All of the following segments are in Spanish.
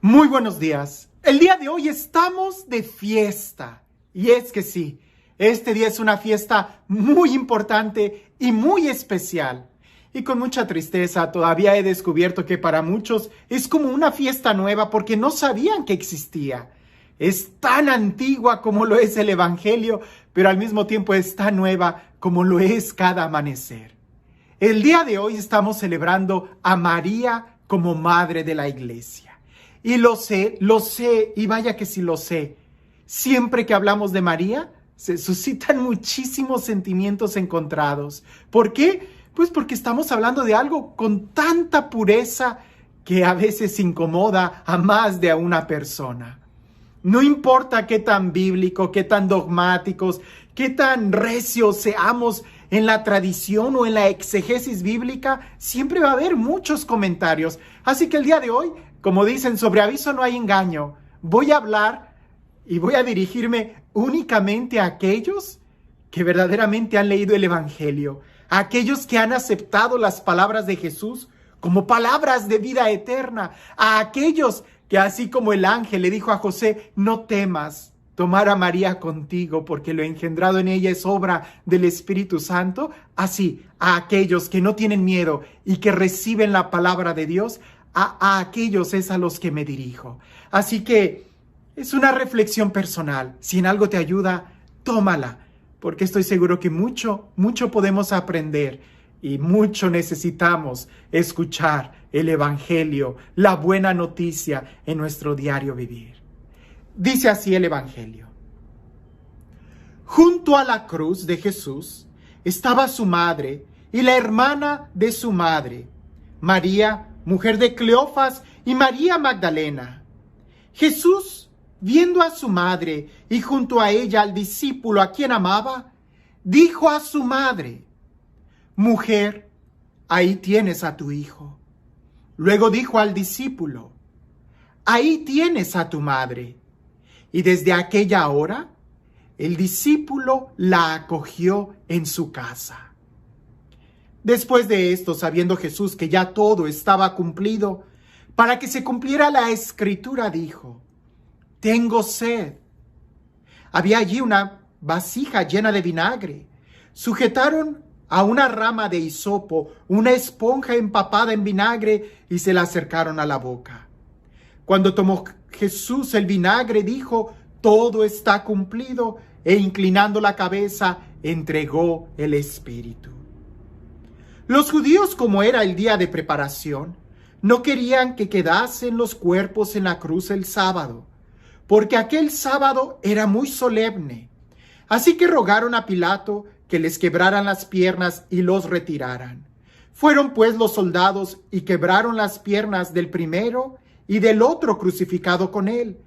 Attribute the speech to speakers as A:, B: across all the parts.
A: Muy buenos días. El día de hoy estamos de fiesta. Y es que sí, este día es una fiesta muy importante y muy especial. Y con mucha tristeza todavía he descubierto que para muchos es como una fiesta nueva porque no sabían que existía. Es tan antigua como lo es el Evangelio, pero al mismo tiempo es tan nueva como lo es cada amanecer. El día de hoy estamos celebrando a María como Madre de la Iglesia. Y lo sé, y vaya que sí lo sé. Siempre que hablamos de María, se suscitan muchísimos sentimientos encontrados. ¿Por qué? Pues porque estamos hablando de algo con tanta pureza que a veces incomoda a más de una persona. No importa qué tan bíblico, qué tan dogmáticos, qué tan recios seamos en la tradición o en la exegesis bíblica, siempre va a haber muchos comentarios. Así que el día de hoy, como dicen, sobre aviso no hay engaño. Voy a hablar y voy a dirigirme únicamente a aquellos que verdaderamente han leído el Evangelio, a aquellos que han aceptado las palabras de Jesús como palabras de vida eterna, a aquellos que así como el ángel le dijo a José, no temas tomar a María contigo porque lo engendrado en ella es obra del Espíritu Santo, así a aquellos que no tienen miedo y que reciben la palabra de Dios, a aquellos es a los que me dirijo. Así que es una reflexión personal. Si en algo te ayuda, tómala, porque estoy seguro que mucho podemos aprender y mucho necesitamos escuchar el Evangelio, la buena noticia en nuestro diario vivir. Dice así el Evangelio. Junto a la cruz de Jesús estaba su madre y la hermana de su madre, María, mujer de Cleofas, y María Magdalena. Jesús, viendo a su madre y junto a ella al discípulo a quien amaba, dijo a su madre, mujer, ahí tienes a tu hijo. Luego dijo al discípulo, ahí tienes a tu madre. Y desde aquella hora, el discípulo la acogió en su casa. Después de esto, sabiendo Jesús que ya todo estaba cumplido, para que se cumpliera la escritura, dijo, tengo sed. Había allí una vasija llena de vinagre. Sujetaron a una rama de hisopo una esponja empapada en vinagre y se la acercaron a la boca. Cuando tomó Jesús el vinagre, dijo, todo está cumplido, e inclinando la cabeza, entregó el Espíritu. Los judíos, como era el día de preparación, no querían que quedasen los cuerpos en la cruz el sábado, porque aquel sábado era muy solemne. Así que rogaron a Pilato que les quebraran las piernas y los retiraran. Fueron pues los soldados y quebraron las piernas del primero y del otro crucificado con él.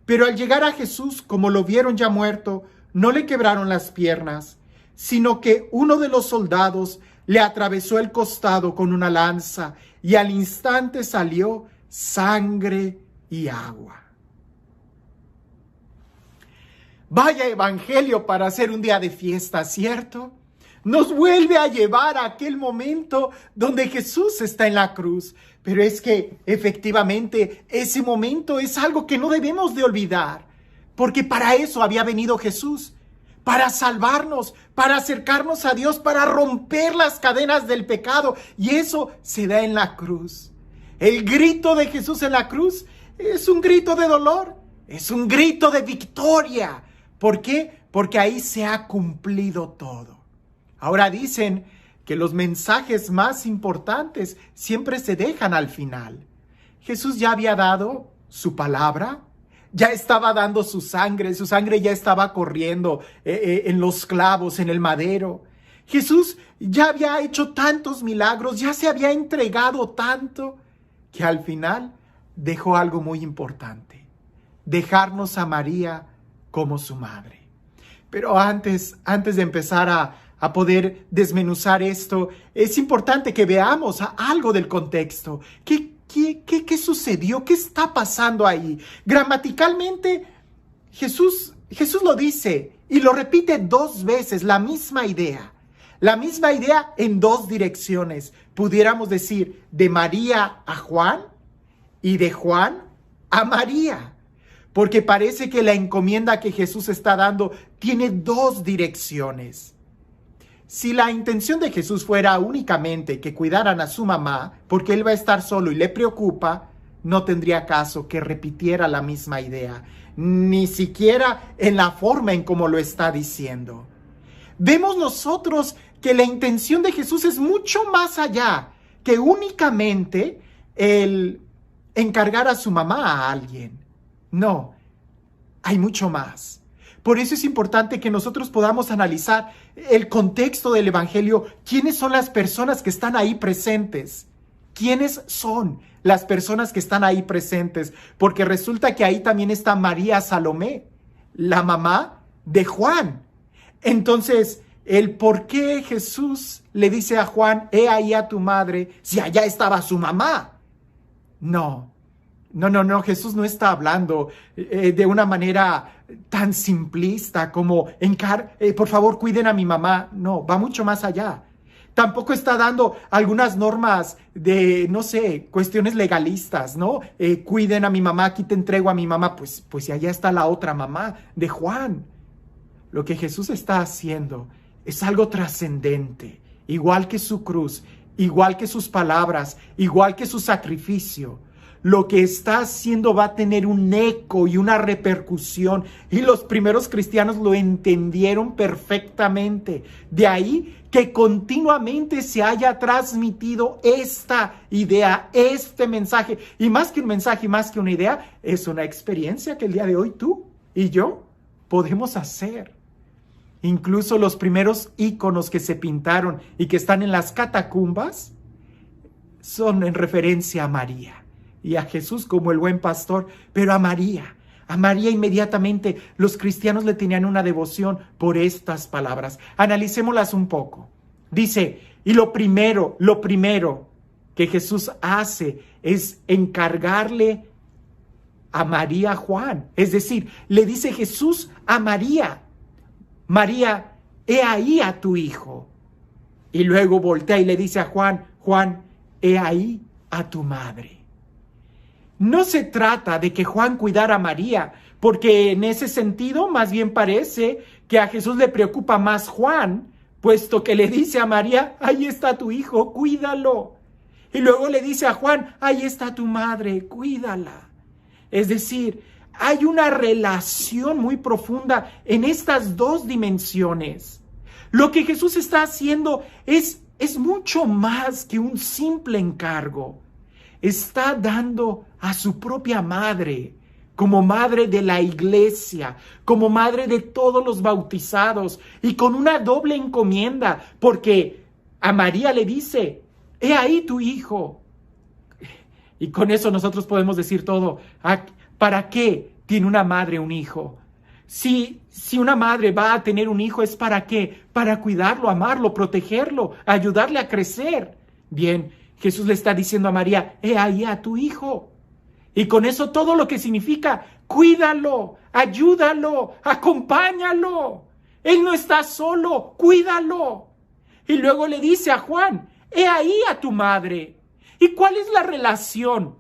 A: Pero al llegar a Jesús, como lo vieron ya muerto, no le quebraron las piernas, sino que uno de los soldados le atravesó el costado con una lanza y al instante salió sangre y agua. Vaya evangelio para hacer un día de fiesta, ¿cierto? Nos vuelve a llevar a aquel momento donde Jesús está en la cruz. Pero es que efectivamente ese momento es algo que no debemos de olvidar, porque para eso había venido Jesús, para salvarnos, para acercarnos a Dios, para romper las cadenas del pecado, y eso se da en la cruz. El grito de Jesús en la cruz es un grito de dolor, es un grito de victoria. ¿Por qué? Porque ahí se ha cumplido todo. Ahora dicen que los mensajes más importantes siempre se dejan al final. Jesús ya había dado su palabra, ya estaba dando su sangre ya estaba corriendo en los clavos, en el madero. Jesús ya había hecho tantos milagros, ya se había entregado tanto, que al final dejó algo muy importante, dejarnos a María como su madre. Pero antes de empezar a poder desmenuzar esto, es importante que veamos algo del contexto. ¿Qué sucedió? ¿Qué está pasando ahí? Gramaticalmente, Jesús lo dice y lo repite 2 veces, la misma idea. La misma idea en 2 direcciones. Pudiéramos decir de María a Juan y de Juan a María, porque parece que la encomienda que Jesús está dando tiene dos direcciones. Si la intención de Jesús fuera únicamente que cuidaran a su mamá, porque él va a estar solo y le preocupa, no tendría caso que repitiera la misma idea, ni siquiera en la forma en cómo lo está diciendo. Vemos nosotros que la intención de Jesús es mucho más allá que únicamente el encargar a su mamá a alguien. No, hay mucho más. Por eso es importante que nosotros podamos analizar el contexto del Evangelio. ¿Quiénes son las personas que están ahí presentes? ¿Quiénes son las personas que están ahí presentes? Porque resulta que ahí también está María Salomé, la mamá de Juan. Entonces, el por qué Jesús le dice a Juan, he ahí a tu madre, si allá estaba su mamá. No, Jesús no está hablando de una manera tan simplista como, por favor, cuiden a mi mamá. No, va mucho más allá. Tampoco está dando algunas normas de, no sé, cuestiones legalistas, ¿no? Cuiden a mi mamá, aquí te entrego a mi mamá. Pues si allá está la otra mamá de Juan. Lo que Jesús está haciendo es algo trascendente, igual que su cruz, igual que sus palabras, igual que su sacrificio. Lo que está haciendo va a tener un eco y una repercusión, y los primeros cristianos lo entendieron perfectamente. De ahí que continuamente se haya transmitido esta idea, este mensaje, y más que un mensaje, más que una idea, es una experiencia que el día de hoy tú y yo podemos hacer. Incluso los primeros íconos que se pintaron y que están en las catacumbas son en referencia a María y a Jesús como el buen pastor, pero a María inmediatamente los cristianos le tenían una devoción por estas palabras. Analicémoslas un poco. Dice, y lo primero que Jesús hace es encargarle a María Juan. Es decir, le dice Jesús a María, María, he ahí a tu hijo. Y luego voltea y le dice a Juan, Juan, he ahí a tu madre. No se trata de que Juan cuidara a María, porque en ese sentido más bien parece que a Jesús le preocupa más Juan, puesto que le dice a María, ahí está tu hijo, cuídalo. Y luego le dice a Juan, ahí está tu madre, cuídala. Es decir, hay una relación muy profunda en estas dos dimensiones. Lo que Jesús está haciendo es mucho más que un simple encargo. Está dando a su propia madre, como madre de la iglesia, como madre de todos los bautizados, y con una doble encomienda, porque a María le dice, he ahí tu hijo. Y con eso nosotros podemos decir todo. ¿Para qué tiene una madre un hijo? Si una madre va a tener un hijo, ¿es para qué? Para cuidarlo, amarlo, protegerlo, ayudarle a crecer. Bien, Jesús le está diciendo a María, he ahí a tu hijo. Y con eso todo lo que significa, cuídalo, ayúdalo, acompáñalo. Él no está solo, cuídalo. Y luego le dice a Juan, he ahí a tu madre. ¿Y cuál es la relación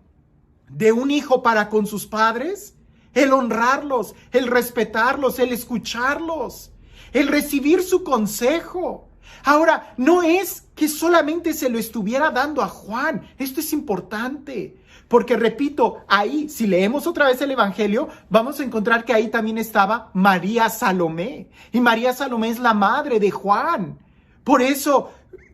A: de un hijo para con sus padres? El honrarlos, el respetarlos, el escucharlos, el recibir su consejo. Ahora, no es que solamente se lo estuviera dando a Juan. Esto es importante, porque repito, ahí, si leemos otra vez el Evangelio, vamos a encontrar que ahí también estaba María Salomé. Y María Salomé es la madre de Juan. Por eso,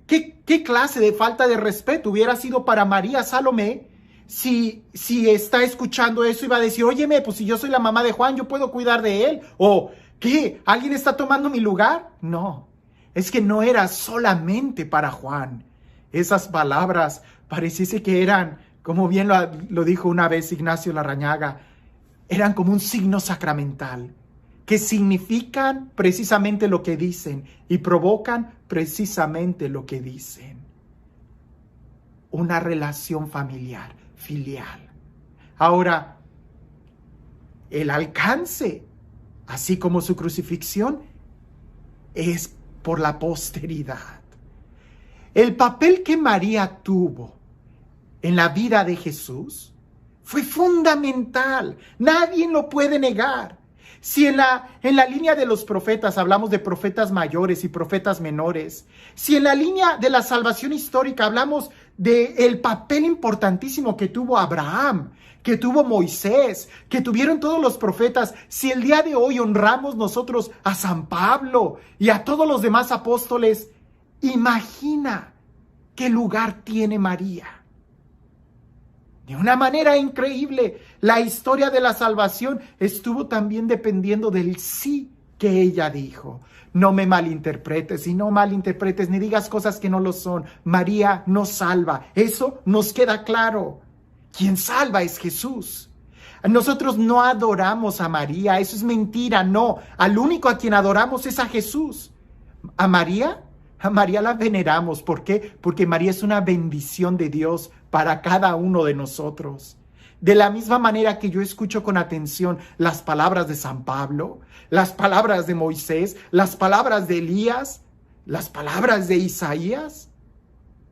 A: ¿qué clase de falta de respeto hubiera sido para María Salomé si está escuchando eso y va a decir, óyeme, pues si yo soy la mamá de Juan, yo puedo cuidar de él? ¿O qué? ¿Alguien está tomando mi lugar? No, es que no era solamente para Juan. Esas palabras pareciese que eran, como bien lo dijo una vez Ignacio Larrañaga, eran como un signo sacramental, que significan precisamente lo que dicen y provocan precisamente lo que dicen. Una relación familiar, filial. Ahora, el alcance, así como su crucifixión, es por la posteridad. El papel que María tuvo en la vida de Jesús fue fundamental. Nadie lo puede negar. Si en la línea de los profetas hablamos de profetas mayores y profetas menores, si en la línea de la salvación histórica hablamos del papel importantísimo que tuvo Abraham, que tuvo Moisés, que tuvieron todos los profetas, si el día de hoy honramos nosotros a San Pablo y a todos los demás apóstoles, imagina qué lugar tiene María. De una manera increíble, la historia de la salvación estuvo también dependiendo del sí que ella dijo. No me malinterpretes, y no malinterpretes ni digas cosas que no lo son. María no salva, eso nos queda claro. Quien salva es Jesús. Nosotros no adoramos a María, eso es mentira, no. Al único a quien adoramos es a Jesús. ¿A María? A María la veneramos. ¿Por qué? Porque María es una bendición de Dios para cada uno de nosotros. De la misma manera que yo escucho con atención las palabras de San Pablo, las palabras de Moisés, las palabras de Elías, las palabras de Isaías,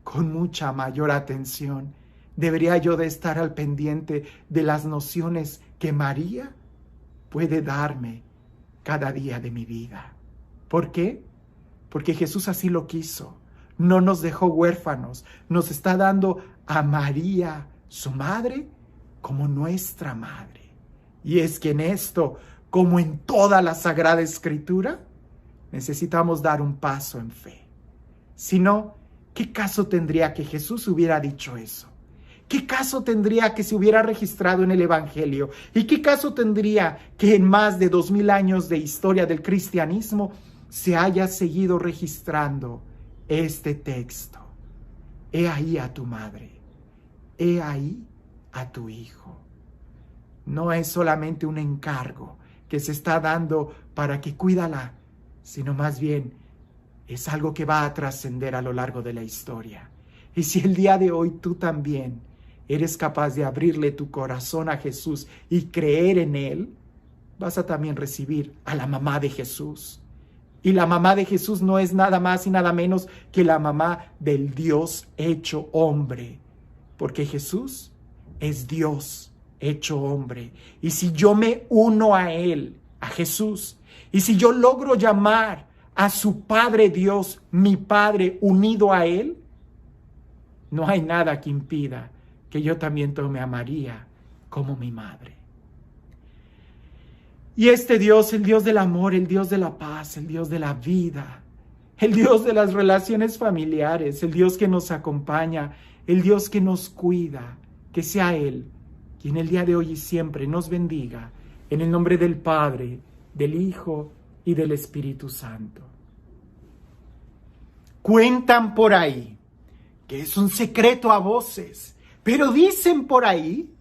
A: con mucha mayor atención debería yo de estar al pendiente de las nociones que María puede darme cada día de mi vida. ¿Por qué? Porque Jesús así lo quiso. No nos dejó huérfanos. Nos está dando a María, su madre, como nuestra madre. Y es que en esto, como en toda la Sagrada Escritura, necesitamos dar un paso en fe. Si no, ¿qué caso tendría que Jesús hubiera dicho eso? ¿Qué caso tendría que se hubiera registrado en el Evangelio? ¿Y qué caso tendría que en más de 2000 años de historia del cristianismo se haya seguido registrando este texto? He ahí a tu madre, he ahí a tu hijo. No es solamente un encargo que se está dando para que cuídala, sino más bien es algo que va a trascender a lo largo de la historia. Y si el día de hoy tú también eres capaz de abrirle tu corazón a Jesús y creer en Él, vas a también recibir a la mamá de Jesús. Y la mamá de Jesús no es nada más y nada menos que la mamá del Dios hecho hombre. Porque Jesús es Dios hecho hombre. Y si yo me uno a Él, a Jesús, y si yo logro llamar a su Padre Dios, mi Padre, unido a Él, no hay nada que impida que yo también tome a María como mi madre. Y este Dios, el Dios del amor, el Dios de la paz, el Dios de la vida, el Dios de las relaciones familiares, el Dios que nos acompaña, el Dios que nos cuida, que sea Él quien el día de hoy y siempre nos bendiga, en el nombre del Padre, del Hijo y del Espíritu Santo. Cuentan por ahí que es un secreto a voces, pero dicen por ahí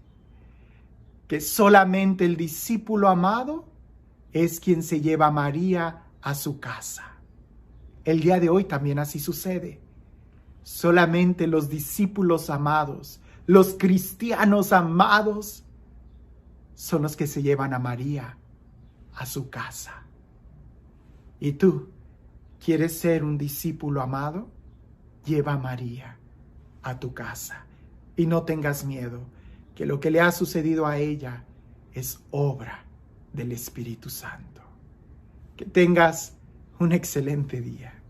A: que solamente el discípulo amado es quien se lleva a María a su casa. El día de hoy también así sucede. Solamente los discípulos amados, los cristianos amados, son los que se llevan a María a su casa. ¿Y tú quieres ser un discípulo amado? Lleva a María a tu casa. Y no tengas miedo, que lo que le ha sucedido a ella es obra del Espíritu Santo. Que tengas un excelente día.